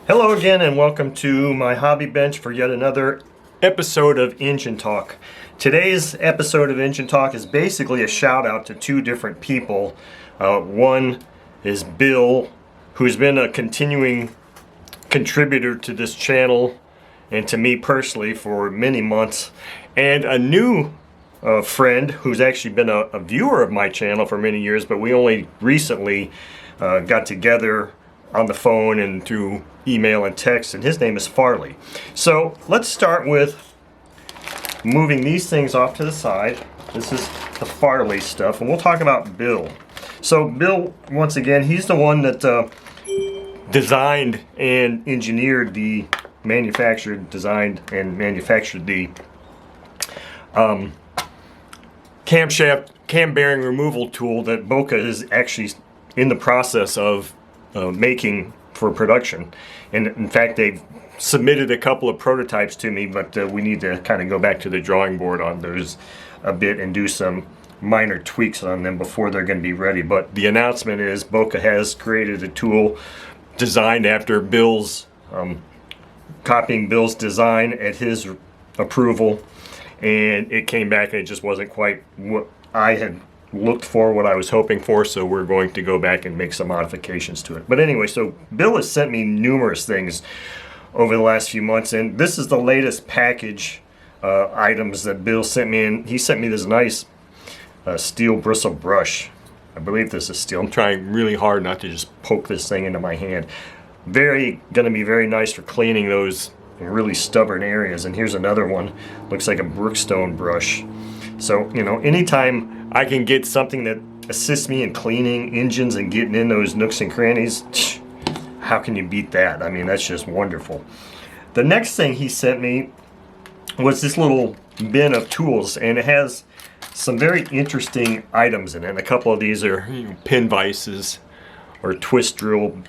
Hello again and welcome to my hobby bench for yet another episode of Engine Talk. Today's episode of Engine Talk is basically a shout out to two different people. One is Bill, who's been a continuing contributor to this channel and to me personally for many months, and a new friend who's actually been a viewer of my channel for many years, but we only recently got together on the phone and through email and text, and his name is Farley. So let's start with moving these things off to the side. This is the Farley stuff, and we'll talk about Bill. So Bill, once again, he's the one that designed and engineered designed and manufactured the camshaft cam bearing removal tool that Boca is actually in the process of making for production. And in fact, they've submitted a couple of prototypes to me, but we need to kind of go back to the drawing board on those a bit and do some minor tweaks on them before they're going to be ready. But the announcement is Boca has created a tool designed after Bill's, copying Bill's design at his approval, and it came back and it just wasn't quite what I had looked for, what I was hoping for, so we're going to go back and make some modifications to it. But anyway, so Bill has sent me numerous things over the last few months, and this is the latest package items that Bill sent me, and he sent me this nice steel bristle brush. I believe this is steel. I'm trying really hard not to just poke this thing into my hand. Going to be very nice for cleaning those really stubborn areas. And here's another one, looks like a brookstone brush. So, you know, anytime I can get something that assists me in cleaning engines and getting in those nooks and crannies, how can you beat that? I mean, that's just wonderful. The next thing he sent me was this little bin of tools, and it has some very interesting items in it. And a couple of these are pin vices or twist drill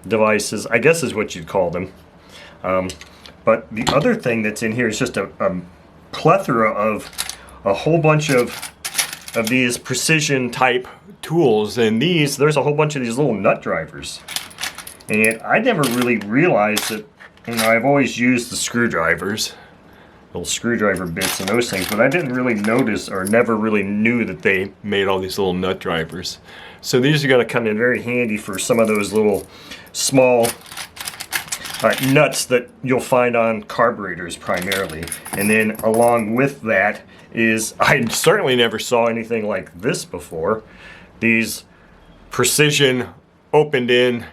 devices, I guess is what you'd call them. But the other thing that's in here is just a plethora of a whole bunch of these precision type tools, and there's a whole bunch of these little nut drivers, and I never really realized that, you know, I've always used the screwdrivers, little screwdriver bits and those things, but I didn't really notice or never really knew that they made all these little nut drivers. So these are going to come in very handy for some of those little small nuts that you'll find on carburetors primarily. And then along with that is, I certainly never saw anything like this before, these precision opened in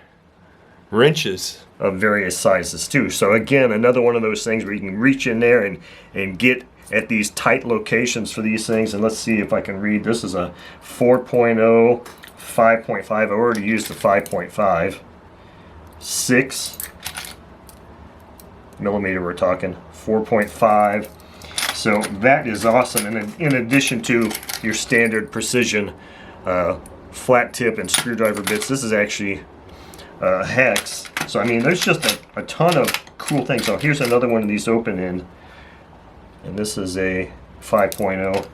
wrenches of various sizes too. So again, another one of those things where you can reach in there and get at these tight locations for these things. And let's see if I can read. This is a 4.0, 5.5. I already used the 5.5. 6 millimeter, we're talking 4.5. So that is awesome. And in addition to your standard precision flat tip and screwdriver bits, this is actually hex. So I mean, there's just a ton of cool things. So here's another one of these open end, and this is a 5.0.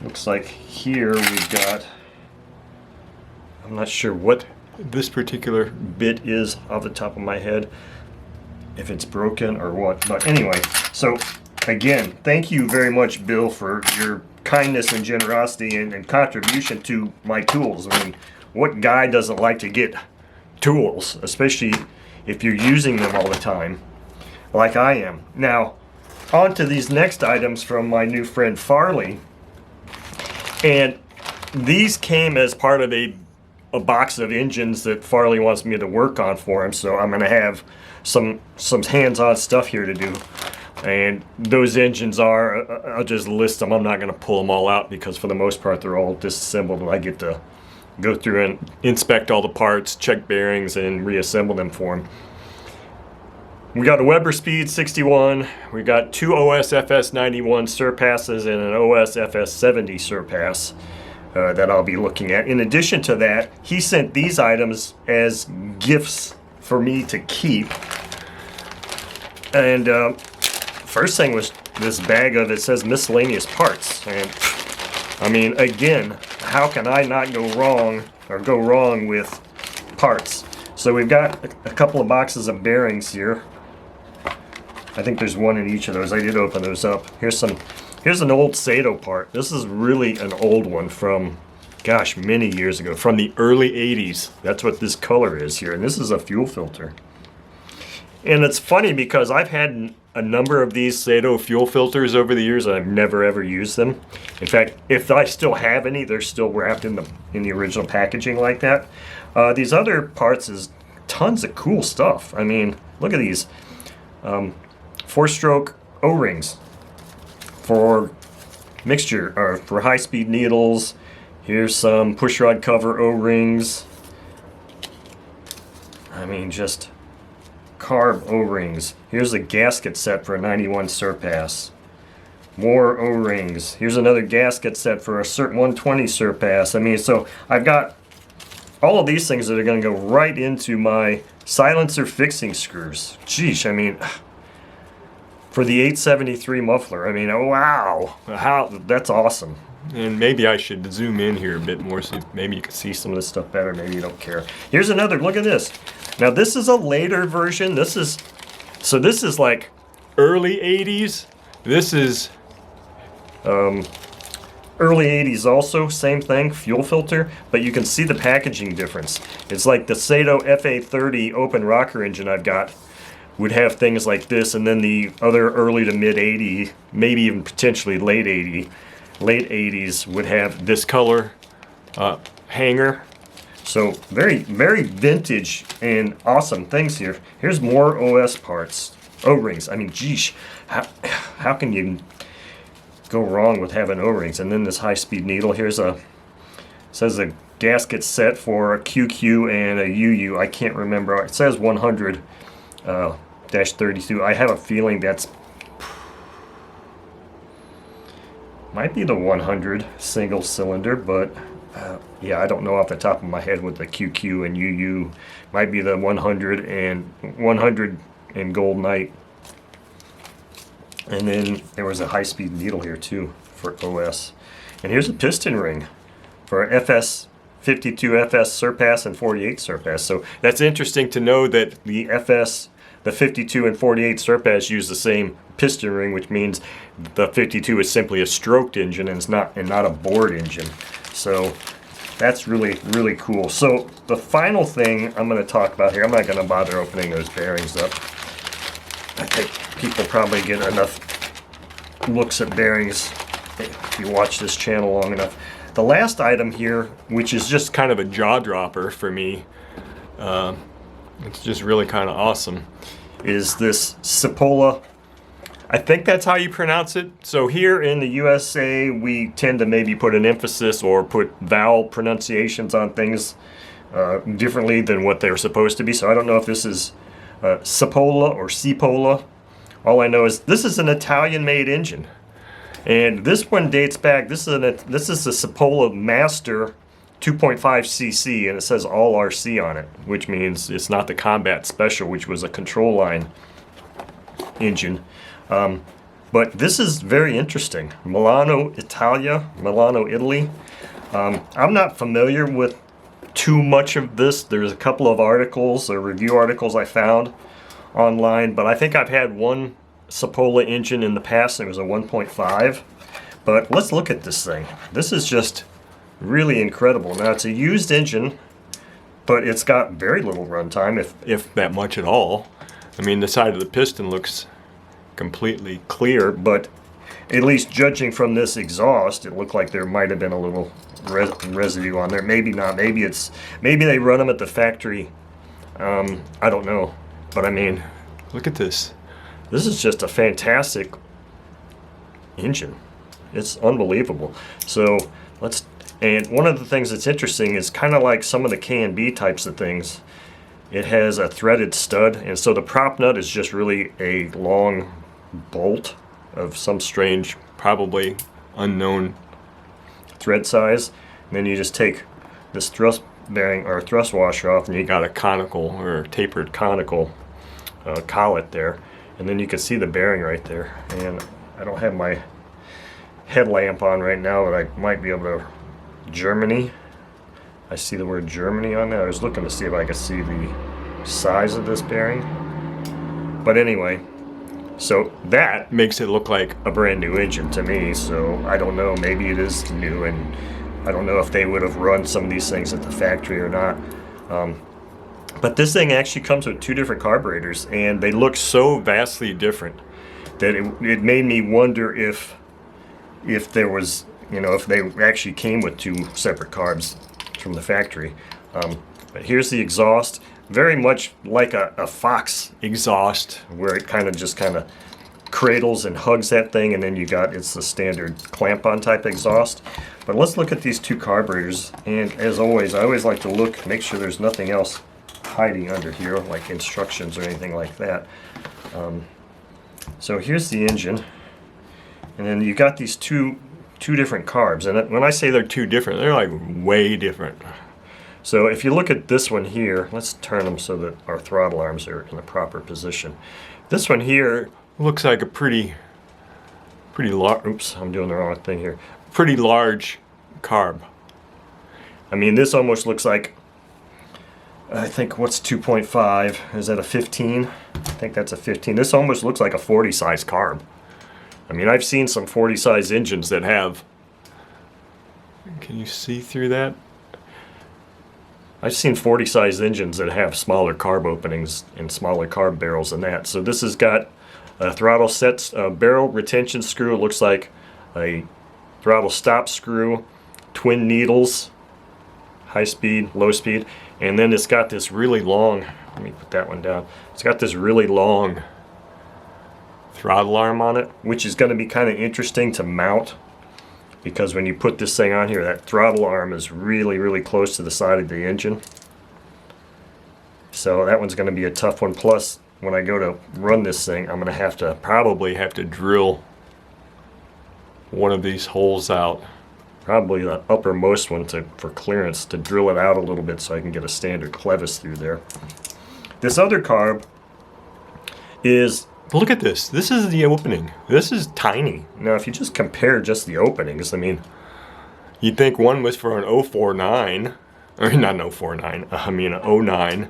Looks like here we've got, I'm not sure what this particular bit is off the top of my head, if it's broken or what, but anyway. So again, thank you very much, Bill, for your kindness and generosity and contribution to my tools. I mean, what guy doesn't like to get tools, especially if you're using them all the time like I am. Now on to these next items from my new friend Farley, and these came as part of a box of engines that Farley wants me to work on for him. So I'm going to have some hands-on stuff here to do. And those engines are, I'll just list them. I'm not going to pull them all out because for the most part they're all disassembled, and I get to go through and inspect all the parts, check bearings, and reassemble them for him. We got a Weber Speed 61. We got two OS FS91 Surpasses and an OS FS70 Surpass that I'll be looking at. In addition to that, he sent these items as gifts for me to keep. And first thing was this bag of, it says miscellaneous parts. And I mean, again, how can I not go wrong or go wrong with parts? So we've got a couple of boxes of bearings here. I think there's one in each of those. I did open those up. Here's an old Sato part. This is really an old one from, gosh, many years ago, from the early 80s. That's what this color is here, and this is a fuel filter. And it's funny because I've had a number of these Sato fuel filters over the years, and I've never ever used them. In fact, if I still have any, they're still wrapped in the original packaging like that. These other parts is tons of cool stuff. I mean, look at these 4-stroke O-rings for mixture or for high-speed needles. Here's some push rod cover O-rings. I mean, just carb O-rings. Here's a gasket set for a 91 Surpass. More O-rings. Here's another gasket set for a 120 Surpass. I mean, so I've got all of these things that are going to go right into my silencer fixing screws. Geesh, I mean, for the 873 muffler, I mean, wow, that's awesome. And maybe I should zoom in here a bit more so maybe you can see some of this stuff better. Maybe you don't care. Here's another, look at this. Now this is a later version. This is like early 80s. This is early 80s also, same thing, fuel filter, but you can see the packaging difference. It's like the Sato FA30 open rocker engine I've got would have things like this, and then the other early to mid 80, maybe even potentially late 80s would have this color hanger. So very, very vintage and awesome things here. Here's more OS parts, O-rings. I mean, geesh, how can you go wrong with having O-rings? And then this high-speed needle. Here's says a gasket set for a QQ and a UU. I can't remember. It says 100 -32. I have a feeling that's might be the 100 single cylinder, but yeah, I don't know off the top of my head with the QQ and UU. Might be the 100 and Gold Knight. And then there was a high-speed needle here too for OS. And here's a piston ring for FS 52 FS Surpass and 48 Surpass. So that's interesting to know that the 52 and 48 Surpass use the same piston ring, which means the 52 is simply a stroked engine and not a bored engine. So that's really, really cool. So the final thing I'm going to talk about here, I'm not going to bother opening those bearings up. I think people probably get enough looks at bearings if you watch this channel long enough. The last item here, which is just kind of a jaw dropper for me, it's just really kind of awesome, is this Cipolla. I think that's how you pronounce it. So here in the USA, we tend to maybe put an emphasis or put vowel pronunciations on things differently than what they're supposed to be. So I don't know if this is Cipolla or Cipolla. All I know is this is an Italian-made engine. And this one dates back, this is the Cipolla Master 2.5cc, and it says all RC on it, which means it's not the Combat Special, which was a control line engine. But this is very interesting. Milano, Italy. I'm not familiar with too much of this. There's a couple of articles or review articles I found online, but I think I've had one Cipolla engine in the past, and it was a 1.5. But let's look at this thing. This is just really incredible. Now it's a used engine, but it's got very little runtime, if that much at all. I mean, the side of the piston looks completely clear, but at least judging from this exhaust, it looked like there might have been a little residue on there. Maybe not. Maybe they run them at the factory. I don't know. But I mean, look at this. This is just a fantastic engine. It's unbelievable. So and one of the things that's interesting is kind of like some of the K&B types of things. It has a threaded stud, and so the prop nut is just really a long bolt of some strange, probably unknown thread size. And then you just take this thrust bearing or thrust washer off, and you got a conical or tapered conical collet there. And then you can see the bearing right there. And I don't have my headlamp on right now, but I might be able to. Germany. I see the word Germany on there. I was looking to see if I could see the size of this bearing. But anyway, so that makes it look like a brand new engine to me. So I don't know, maybe it is new, and I don't know if they would have run some of these things at the factory or not. But this thing actually comes with two different carburetors, and they look so vastly different that it made me wonder if there was, you know, if they actually came with two separate carbs from the factory. But here's the exhaust, very much like a Fox exhaust, where it kind of cradles and hugs that thing, and then it's the standard clamp-on type exhaust. But let's look at these two carburetors, and as always, I always like to look, make sure there's nothing else hiding under here, like instructions or anything like that. So here's the engine, and then you got these two different carbs, and when I say they're two different, they're like way different. So if you look at this one here, let's turn them so that our throttle arms are in the proper position. This one here looks like a pretty large, oops, I'm doing the wrong thing here, pretty large carb. I mean, this almost looks like, I think, what's 2.5? Is that a 15? I think that's a 15. This almost looks like a 40 size carb. I mean, I've seen some 40 size engines that have, can you see through that? I've seen 40 size engines that have smaller carb openings and smaller carb barrels than that. So this has got a throttle set, barrel retention screw. It looks like a throttle stop screw, twin needles, high speed, low speed, and then it's got this really long, let me put that one down, it's got this really long throttle arm on it, which is going to be kind of interesting to mount, because when you put this thing on here, that throttle arm is really close to the side of the engine. So that one's going to be a tough one. Plus, when I go to run this thing, I'm going to probably have to drill one of these holes out. Probably the uppermost one for clearance, to drill it out a little bit so I can get a standard clevis through there. This other carb is, look at this. This is the opening. This is tiny. Now, if you just compare just the openings, I mean, you'd think one was for an 049, or not an 049, I mean an 09.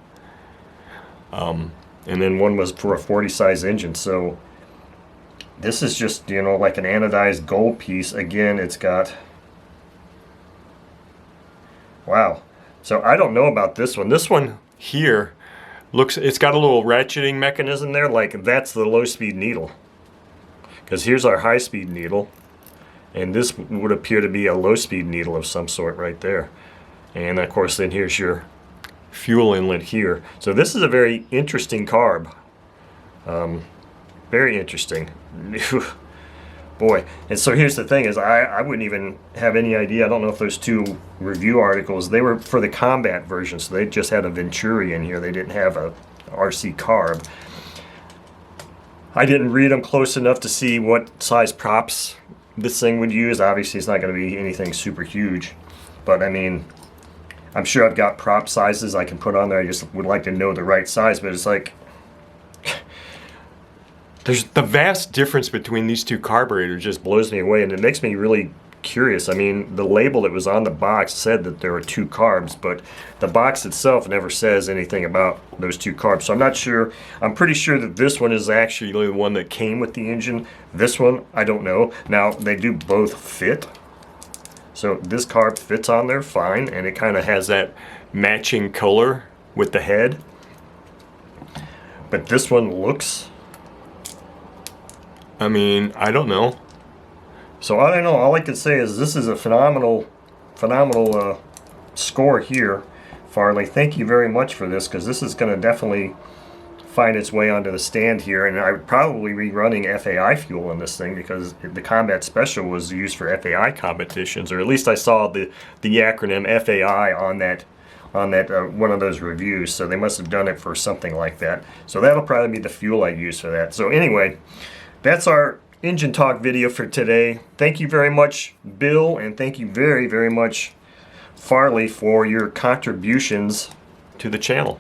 And then one was for a 40 size engine. So this is just, you know, like an anodized gold piece. Again, it's got, wow. So I don't know about this one. This one here looks, it's got a little ratcheting mechanism there, like that's the low speed needle. Because here's our high speed needle, and this would appear to be a low speed needle of some sort right there. And of course then here's your fuel inlet here. So this is a very interesting carb. Very interesting. Boy. And so here's the thing is, I wouldn't even have any idea. I don't know if those two review articles, they were for the combat version, so they just had a Venturi in here. They didn't have a RC carb. I didn't read them close enough to see what size props this thing would use. Obviously it's not going to be anything super huge, but I mean, I'm sure I've got prop sizes I can put on there. I just would like to know the right size, but it's like, there's the vast difference between these two carburetors just blows me away, and it makes me really curious. I mean, the label that was on the box said that there were two carbs, but the box itself never says anything about those two carbs. So I'm not sure. I'm pretty sure that this one is actually the one that came with the engine. This one, I don't know. Now, they do both fit. So this carb fits on there fine, and it kind of has that matching color with the head. But this one looks, I mean, I don't know. So I don't know. All I can say is this is a phenomenal score here, Farley. Thank you very much for this, because this is going to definitely find its way onto the stand here, and I would probably be running FAI fuel in this thing, because the Combat Special was used for FAI competitions, or at least I saw the acronym FAI on that one of those reviews. So they must have done it for something like that. So that'll probably be the fuel I use for that. So anyway, that's our engine talk video for today. Thank you very much, Bill, and thank you very much, Farley, for your contributions to the channel.